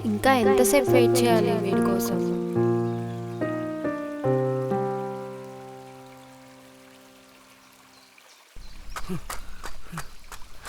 ఇంకా ఎంతసేపు వెయిట్ చేయాలి వీడి కోసం?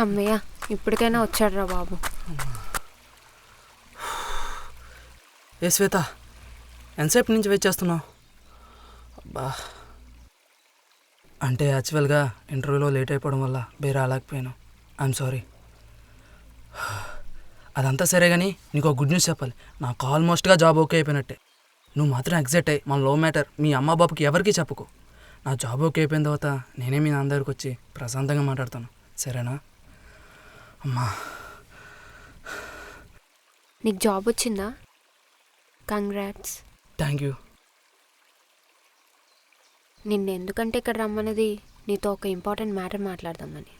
అమ్మయ్య, ఇప్పటికైనా వచ్చాడురా బాబు. ఏ శ్వేత, ఎంతసేపు నుంచి వెయిట్ చేస్తున్నావు? అబ్బా, అంటే యాక్చువల్గా ఇంటర్వ్యూలో లేట్ అయిపోవడం వల్ల వేరే రాలేకపోయాను. I'm sorry. అదంతా సరే కానీ నీకు గుడ్ న్యూస్ చెప్పాలి. నాకు ఆల్మోస్ట్గా జాబ్ ఓకే అయిపోయినట్టే. నువ్వు మాత్రం ఎగ్జైట్ అయ్యి మన లవ్ మ్యాటర్ మీ అమ్మ బాబుకి ఎవరికి చెప్పుకో. నా జాబ్ ఓకే అయిపోయిన తర్వాత నేనే మీ నాన్న దగ్గరికి వచ్చి ప్రశాంతంగా మాట్లాడతాను, సరేనా? అమ్మా, నీకు జాబ్ వచ్చిందా? కంగ్రాట్స్. Thank you. నిన్ను ఎందుకంటే ఇక్కడ రమ్మన్నది నీతో ఒక ఇంపార్టెంట్ మ్యాటర్ మాట్లాడదామని.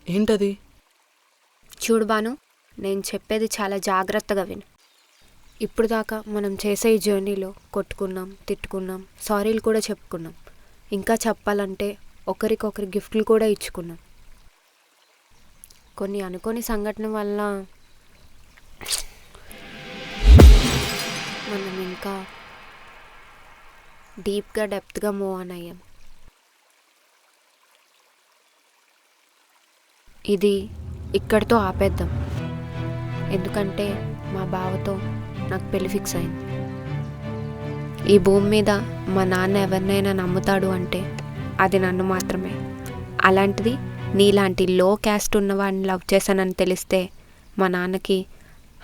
ఏంటది? చూడు బాను, నేను చెప్పేది చాలా జాగ్రత్తగా విను. ఇప్పుడు దాకా మనం చేసే ఈ జర్నీలో కొట్టుకున్నాం, తిట్టుకున్నాం, సారీలు కూడా చెప్పుకున్నాం. ఇంకా చెప్పాలంటే ఒకరికొకరి గిఫ్ట్లు కూడా ఇచ్చుకున్నాం. కొన్ని అనుకోని సంఘటన వల్ల మనం ఇంకా డీప్గా డెప్త్గా మూవ్ ఆన్ అయ్యాం. ఇది ఇక్కడితో ఆపేద్దాం. ఎందుకంటే మా బావతో నాకు పెళ్లి ఫిక్స్ అయింది. ఈ భూమి మీద మా నాన్న ఎవరినైనా నమ్ముతాడు అంటే అది నన్ను మాత్రమే. అలాంటిది నీలాంటి లో క్యాస్ట్ ఉన్నవాడిని లవ్ చేశానని తెలిస్తే మా నాన్నకి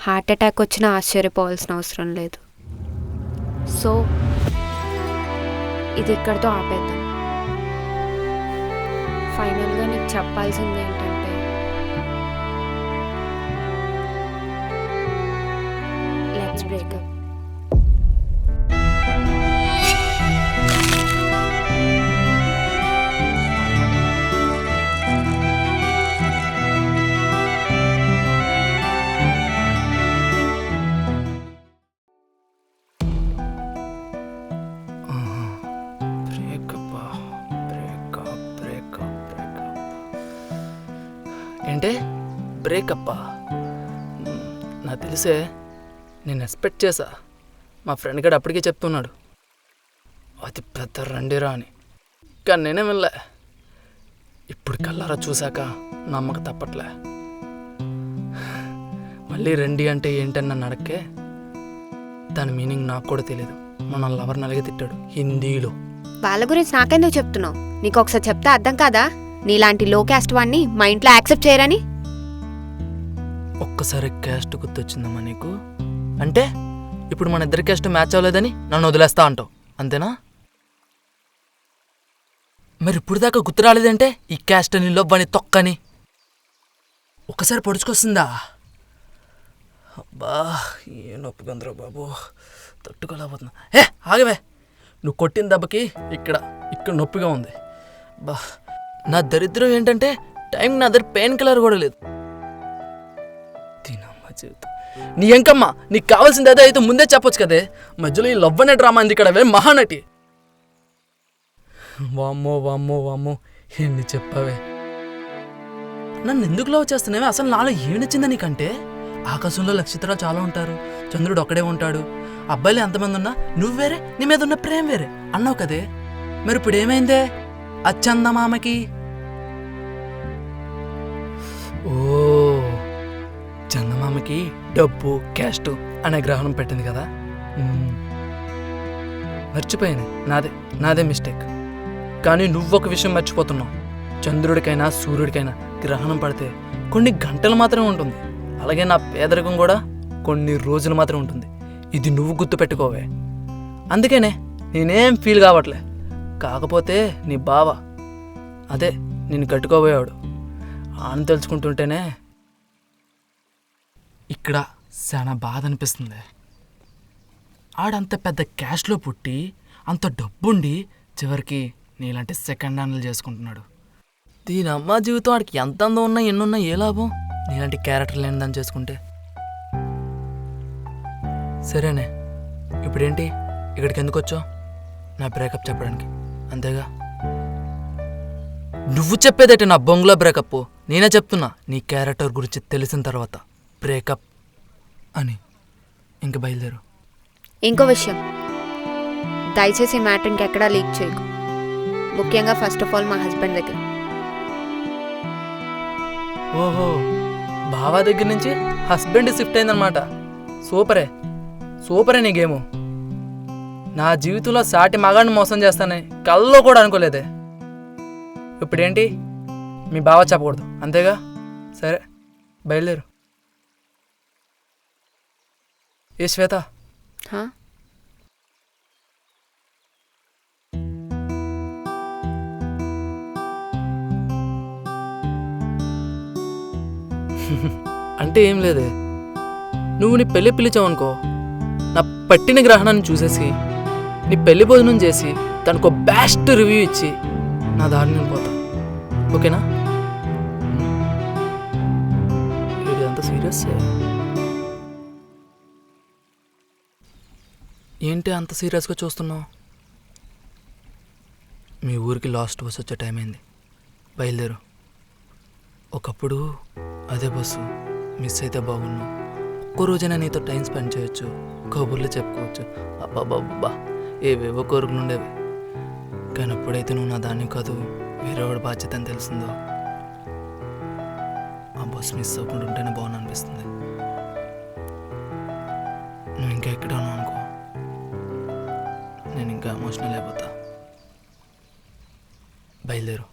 హార్ట్ అటాక్ వచ్చినా ఆశ్చర్యపోవాల్సిన అవసరం లేదు. సో ఇది ఇక్కడితో ఆపేద్దాం. ఫైనల్గా నీకు చెప్పాల్సింది ఏంటంటే, లెట్స్ బ్రేకప్. ఏంటే బ్రేకప్పా? నాకు తెలిసే, నేను ఎక్స్పెక్ట్ చేశా. మా ఫ్రెండ్ గడు అప్పటికే చెప్తున్నాడు అది పెద్ద రండిరా అని, కానీ నేనే వెళ్ళా. ఇప్పుడు కల్లారా చూశాక నమ్మక తప్పట్లే. మళ్ళీ రండి అంటే ఏంటని నన్ను అడక్కే. దాని మీనింగ్ నాకు కూడా తెలియదు. మన లవర్ని అలాగే తిట్టాడు హిందీలో. వాళ్ళ గురించి నాకెందుకు చెప్తున్నావు? నీకు ఒకసారి చెప్తే అర్థం కాదా? నీలాంటి లో క్యాస్ట్ వాడిని మా ఇంట్లో యాక్సెప్ట్ చేయరని. ఒక్కసారి క్యాస్ట్ గుర్తొచ్చిందమ్మా నీకు? అంటే ఇప్పుడు మన ఇద్దరి క్యాస్ట్ మ్యాచ్ అవ్వలేదని నన్ను వదిలేస్తా అంటావు, అంతేనా? మరి ఇప్పుడు దాకా గుర్తు రాలేదంటే ఈ క్యాస్ట్ అని లవ్వని తొక్కని ఒక్కసారి పొడుచుకొస్తుందా? అబ్బా, ఏ నొప్పి గందరో బాబు, తట్టుకోలేకపోతున్నా. ఆగవే, నువ్వు కొట్టిన దెబ్బకి ఇక్కడ నొప్పిగా ఉంది. బా, నా దరిద్రం ఏంటంటే టైం నా దగ్గర పెయిన్ కిల్లర్ కూడా లేదు. దీనమ్మ జీవితం. నీ ఎంకమ్మా, నీకు కావాల్సింది ఏదో అయితే ముందే చెప్పొచ్చు కదే. మధ్యలో ఈ లవ్ అనే డ్రామా అంది ఇక్కడ. మహానటి. వామ్మో వామ్మో వామ్మో, ఎన్ని చెప్పావే. నన్ను ఎందుకు లవ్ చేస్తున్నావే? అసలు నాలో ఏమి నచ్చిందా నీకంటే? ఆకాశంలో నక్షత్రాలు చాలా ఉంటారు, చంద్రుడు ఒక్కడే ఉంటాడు, అబ్బాయిలు ఎంతమంది ఉన్నా నువ్వు వేరే, నీ మీద ఉన్న ప్రేమ వేరే అన్నావు కదే. మరి ఇప్పుడు ఏమైందే? అచ్చందమామకి ఓ, చందమామకి డబ్బు క్యాస్ట్ అనే గ్రహణం పెట్టింది కదా. మర్చిపోయాను, నాదే మిస్టేక్. కానీ నువ్వొక విషయం మర్చిపోతున్నావు. చంద్రుడికైనా సూర్యుడికైనా గ్రహణం పడితే కొన్ని గంటలు మాత్రమే ఉంటుంది. అలాగే నా పేదరికం కూడా కొన్ని రోజులు మాత్రమే ఉంటుంది. ఇది నువ్వు గుర్తుపెట్టుకోవే. అందుకనే నేనేం ఫీల్ కావట్లే. కాకపోతే నీ బావ, అదే నిన్ను కట్టుకోబోయాడు, అని తెలుసుకుంటుంటేనే ఇక్కడ చాలా బాధ అనిపిస్తుంది. ఆడంత పెద్ద క్యాష్లో పుట్టి అంత డబ్బుండి చివరికి నీలాంటి సెకండ్ హ్యాండ్లు చేసుకుంటున్నాడు. దీని అమ్మ జీవితం ఆడికి ఎంత అందం ఉన్నా ఎన్నున్నా ఏ లాభం నీలాంటి క్యారెక్టర్ లేని దాన్ని చేసుకుంటే. సరేనే, ఇప్పుడేంటి ఇక్కడికి ఎందుకు వచ్చావు? నా బ్రేకప్ చెప్పడానికి అంతేగా? నువ్వు చెప్పేదైతే నా బొంగులో బ్రేకప్, నేనే చెప్తున్నా నీ క్యారెక్టర్ గురించి తెలిసిన తర్వాత బ్రేకప్ అని. ఇంక బయలుదేరు. ఇంకో విషయం, దయచేసి ఈ మ్యాటర్ ఇంకెక్కడా లీక్ చేయకు, ముఖ్యంగా ఫస్ట్ ఆఫ్ ఆల్ మా హస్బెండ్ దగ్గర. ఓహో, బావా దగ్గర నుంచి హస్బెండ్ షిఫ్ట్ అయిందనమాట. సూపరే నీ గేము. నా జీవితంలో సాటి మగాడిని మోసం చేస్తానని కల్లో కూడా అనుకోలేదే. ఇప్పుడేంటి మీ బావ చెప్పకూడదు అంతేగా? సరే బయలుదేరు. ఏ శ్వేత, హా? అంటే ఏం లేదే, నువ్వు నీ పెళ్ళి పిలిచావనుకో, నా పట్టిన గ్రహణాన్ని చూసేసి నీ పెళ్లి భోజనం చేసి దానికో బెస్ట్ రివ్యూ ఇచ్చి నా దారి నేను పోతా. ఓకేనా? ఇదంతా సీరియస్. ఏంటి అంత సీరియస్గా చూస్తున్నావు? మీ ఊరికి లాస్ట్ బస్ వచ్చే టైం అయింది, బయలుదేరు. ఒకప్పుడు అదే బస్సు మిస్ అయితే బాగున్నావు. ఒక్క రోజైనా నీతో టైం స్పెండ్ చేయొచ్చు, కబుర్లు చెప్పుకోవచ్చు. అబ్బాబ్బా ఏవేవో కోరికలు ఉండేవి. కానీ ఎప్పుడైతే నువ్వు నా దాన్ని కాదు వేరేవాడి బాధ్యత అని తెలిసిందో, ఆ బస్సు మిస్ అవ్వకుండా ఉంటేనే బాగుంది అనిపిస్తుంది. నువ్వు ఇంకా ఎక్కడాను అనుకో, నేను ఇంకా ఎమోషనల్ అయిపోతా. బయలుదేరు.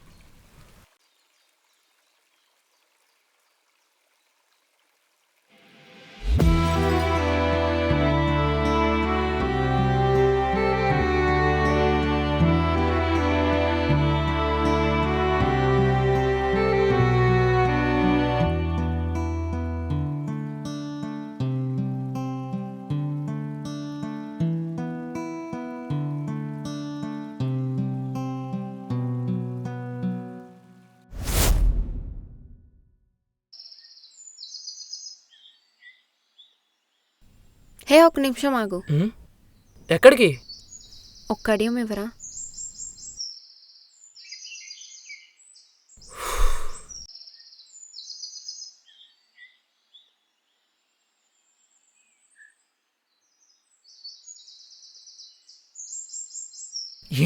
హే, ఒక నిమిషం ఆగు. ఎక్కడికి? ఒక్క అడియం ఇవ్వరా?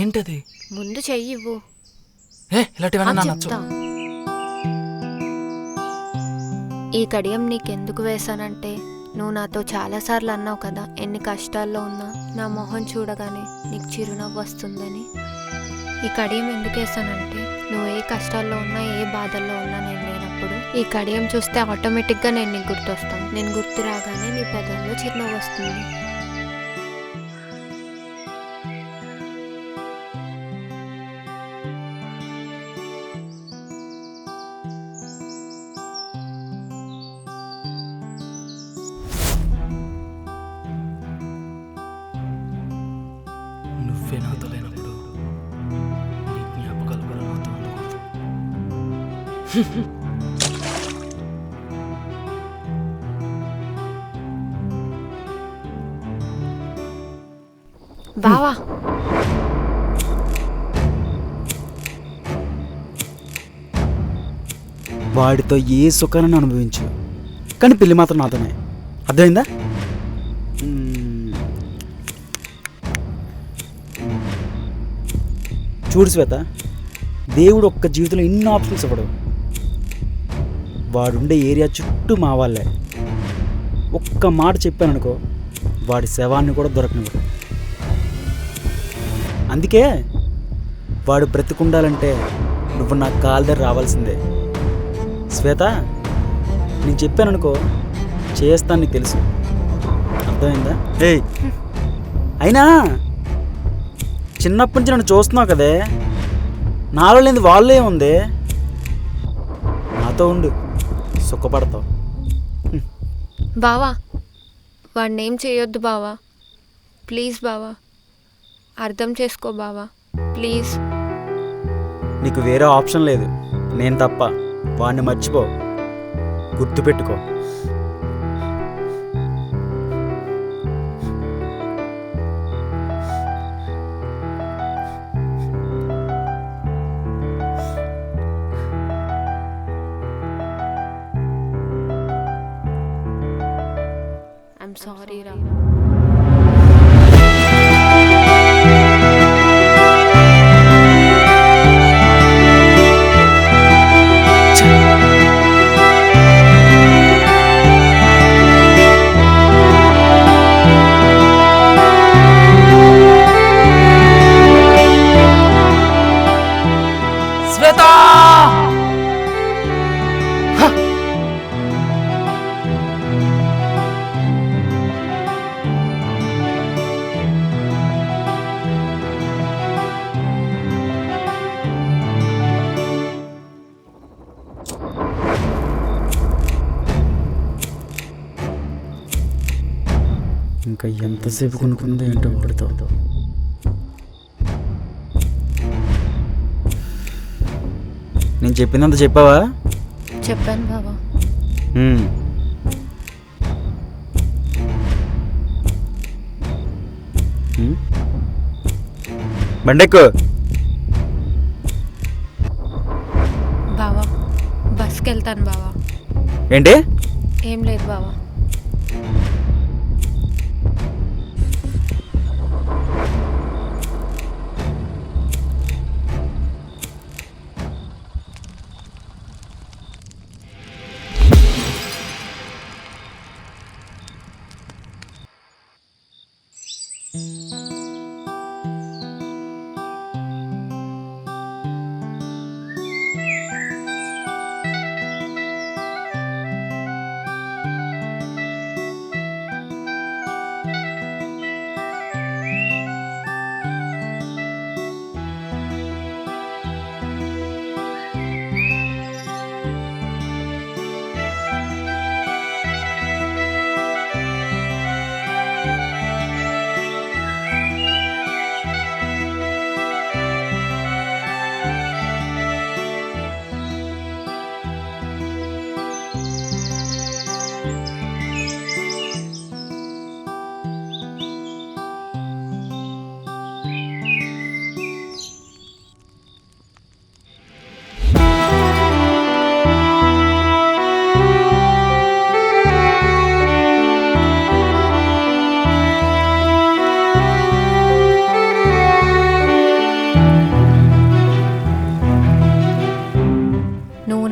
ఏంటది? ముందు చెయ్యి ఇవ్వు. ఇలాంటివన్నా నా చెప్తా. ఈ కడియం నీకెందుకు వేశానంటే, నువ్వు నాతో చాలాసార్లు అన్నావు కదా, ఎన్ని కష్టాల్లో ఉన్నా నా మొహం చూడగానే నీకు చిరునవ్వు వస్తుందని. ఈ కడియం ఎందుకు వేసానంటే, నువ్వు ఏ కష్టాల్లో ఉన్నా ఏ బాధల్లో ఉన్నా నేను లేనప్పుడు ఈ కడియం చూస్తే ఆటోమేటిక్గా నేను నీకు గుర్తొస్తాను. నేను గుర్తు రాగానే నీ పెదవుల్లో చిరునవ్వు వస్తుంది. నువ్వే నాతో లేనప్పుడు నీ జ్ఞాపకాలు కూడా నాతో ఉండకూడదు. బావా, వాడితో ఏ సుఖాన్ని అనుభవించు, కానీ పెళ్ళి మాత్రం నాతోనే. అర్థమైందా? చూడు శ్వేత, దేవుడు ఒక్క జీవితంలో ఎన్ని ఆప్షన్స్ ఇవ్వడు. వాడుండే ఏరియా చుట్టూ మా వాళ్ళే. ఒక్క మాట చెప్పాననుకో వాడి శవాన్ని కూడా దొరకనివ్వరు. అందుకే వాడు బ్రతికుండాలంటే నువ్వు నా కాళ్ళ దగ్గర రావాల్సిందే. శ్వేత, నేను చెప్పాననుకో చేస్తాను, నీకు తెలుసు. అర్థమైందా? ఏయ్, అయినా చిన్నప్పటి నుంచి నన్ను చూస్తున్నావు కదే, నాలో లేని వాళ్ళే ఉంది. నాతో ఉండు, సుఖపడతావు. బావా, వాడిని ఏం చేయొద్దు బావా. ప్లీజ్ బావా, అర్థం చేసుకో బావా, ప్లీజ్. నీకు వేరే ఆప్షన్ లేదు, నేను తప్ప. వాడిని మర్చిపో, గుర్తుపెట్టుకో. ఐఎమ్ సారీ రా. శ్వేత! ఇంకా ఎంతసేపు కొనుక్కుందో ఏంటో వాడుతో. నేను చెప్పిందంత చెప్పావా? చెప్పాను బావా. బండెక్కు. బావా, బస్కి వెళ్తాను బావా. ఏంటి? ఏం లేదు బావా.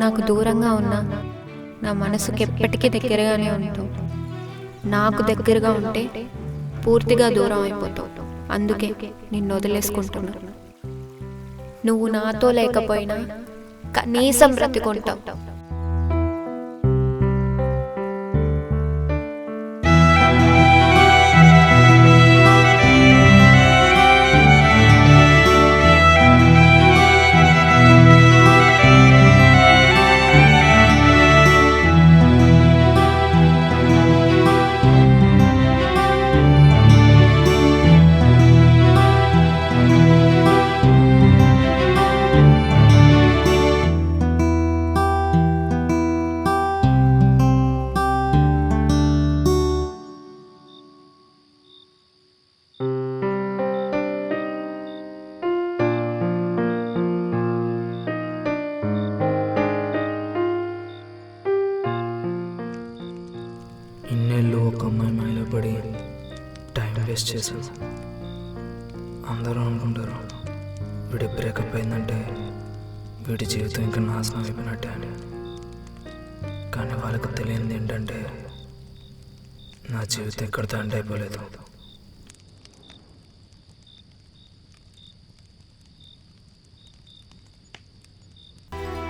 నాకు దూరంగా ఉన్నా నా మనసుకి ఎప్పటికీ దగ్గరగానే ఉంటావు. నాకు దగ్గరగా ఉంటే పూర్తిగా దూరం అయిపోతావు. అందుకే నిన్ను వదిలేసుకుంటున్నా. నువ్వు నాతో లేకపోయినా కనీసం బ్రతికుంటావు. ఇన్నేళ్ళు ఒక అమ్మాయి మైలో పడి టైం వేస్ట్ చేశాను. అందరూ అనుకుంటారు వీడి బ్రేకప్ అయిందంటే వీడి జీవితం ఇంకా నాశనం అయిపోయినట్టే అని. కానీ వాళ్ళకు తెలియంది ఏంటంటే నా జీవితం ఇక్కడితో ఎండ్ అయిపోలేదు.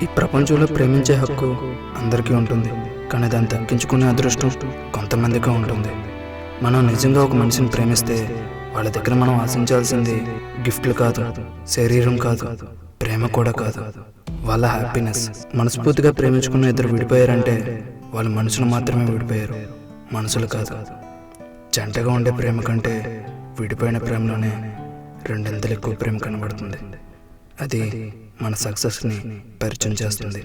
ఈ ప్రపంచంలో ప్రేమించే హక్కు అందరికీ ఉంటుంది, కానీ దాన్ని దక్కించుకునే అదృష్టం కొంతమందికే ఉంటుంది. మనం నిజంగా ఒక మనిషిని ప్రేమిస్తే వాళ్ళ దగ్గర మనం ఆశించాల్సింది గిఫ్ట్లు కాదు, శరీరం కాదు, ప్రేమ కూడా కాదు, వాళ్ళ హ్యాపీనెస్. మనస్ఫూర్తిగా ప్రేమించుకున్న ఇద్దరు విడిపోయారంటే వాళ్ళు మనుషులు మాత్రమే విడిపోయారు, మనసులు కాదు. జంటగా ఉండే ప్రేమ కంటే విడిపోయిన ప్రేమలోనే రెండింతలు ఎక్కువ ప్రేమ కనబడుతుంది. అది మన సక్సెస్ని పరిచయం చేస్తుంది.